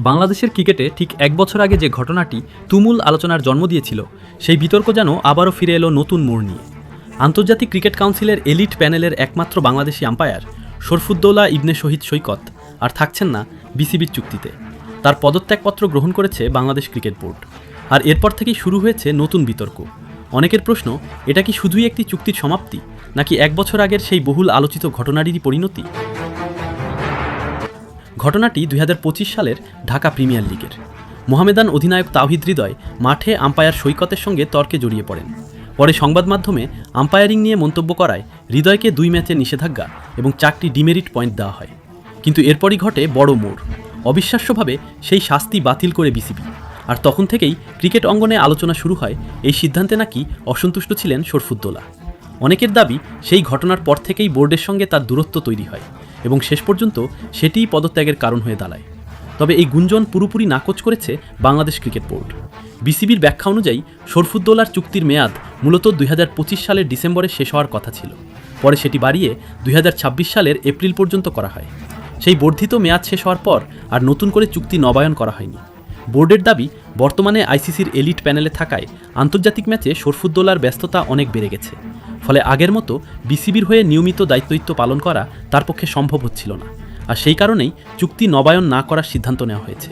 বাংলাদেশের ক্রিকেটে ঠিক এক বছর আগে যে ঘটনাটি তুমুল আলোচনার জন্ম দিয়েছিল সেই বিতর্ক যেন আবারও ফিরে এলো নতুন মোড় নিয়ে। আন্তর্জাতিক ক্রিকেট কাউন্সিলের এলিট প্যানেলের একমাত্র বাংলাদেশি আম্পায়ার শরফুদ্দৌলা ইবনে শহীদ সৈকত আর থাকছেন না বিসিবির চুক্তিতে। তার পদত্যাগপত্র গ্রহণ করেছে বাংলাদেশ ক্রিকেট বোর্ড। আর এরপর থেকেই শুরু হয়েছে নতুন বিতর্ক। অনেকের প্রশ্ন, এটা কি শুধুই একটি চুক্তির সমাপ্তি, নাকি এক বছর আগের সেই বহুল আলোচিত ঘটনারই পরিণতি? ঘটনাটি ২০২৫ সালের ঢাকা প্রিমিয়ার লিগের। মোহামেডান অধিনায়ক তাওহিদ হৃদয় মাঠে আম্পায়ার সৈকতের সঙ্গে তর্কে জড়িয়ে পড়েন। পরে সংবাদ মাধ্যমে আম্পায়ারিং নিয়ে মন্তব্য করায় হৃদয়কে ২ ম্যাচের নিষেধাজ্ঞা এবং ৪টি ডিমেরিট পয়েন্ট দেওয়া হয়। কিন্তু এরপরই ঘটে বড় মোড়। অবিশ্বাস্যভাবে সেই শাস্তি বাতিল করে বিসিবি। আর তখন থেকেই ক্রিকেট অঙ্গনে আলোচনা শুরু হয় এই সিদ্ধান্তে নাকি অসন্তুষ্ট ছিলেন শরফুদ্দৌলা। অনেকের দাবি সেই ঘটনার পর থেকেই বোর্ডের সঙ্গে তার দূরত্ব তৈরি হয় এবং শেষ পর্যন্ত সেটিই পদত্যাগের কারণ হয়ে দাঁড়ায়। তবে এই গুঞ্জন পুরোপুরি নাকচ করেছে বাংলাদেশ ক্রিকেট বোর্ড। বিসিবির ব্যাখ্যা অনুযায়ী শরফুদ্দৌলার চুক্তির মেয়াদ মূলত ২০২৫ সালের ডিসেম্বরে শেষ হওয়ার কথা ছিল। পরে সেটি বাড়িয়ে ২০২৬ সালের এপ্রিল পর্যন্ত করা হয়। সেই বর্ধিত মেয়াদ শেষ হওয়ার পর আর নতুন করে চুক্তি নবায়ন করা হয়নি। বোর্ডের দাবি, বর্তমানে আইসিসির এলিট প্যানেলে থাকায় আন্তর্জাতিক ম্যাচে শরফুদ্দৌলার ব্যস্ততা অনেক বেড়ে গেছে। ফলে আগের মতো বিসিবির হয়ে নিয়মিত দায়িত্ব পালন করা তার পক্ষে সম্ভব হচ্ছিল না। আর সেই কারণেই চুক্তি নবায়ন না করার সিদ্ধান্ত নেওয়া হয়েছে।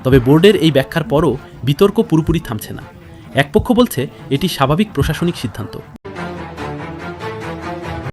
তবে বোর্ডের এই ব্যাখ্যার পরও বিতর্ক পুরোপুরি থামছে না। এক পক্ষ বলছে এটি স্বাভাবিক প্রশাসনিক সিদ্ধান্ত,